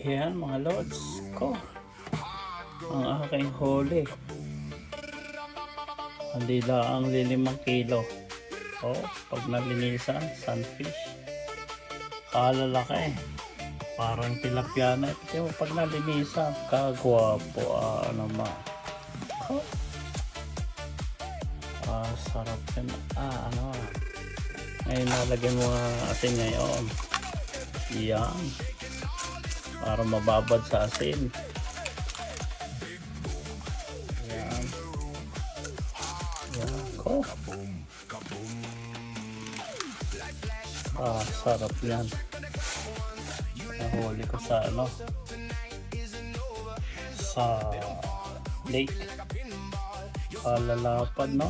Yan mga lods ko, ang aking huli. Hindi lang 5 kilo. Pag nalinisan, sunfish. Kalalaki. Parang tilapia na. Ito pag nalinisan, kagwapo. Naman. Sarap yan. Ngayon nalagyan mo asin ngayon. Yan. Para mababad sa asin. Yan. Yan ko. Sarap yan. Nahuli ko sa sa lake. Kalalapad, no?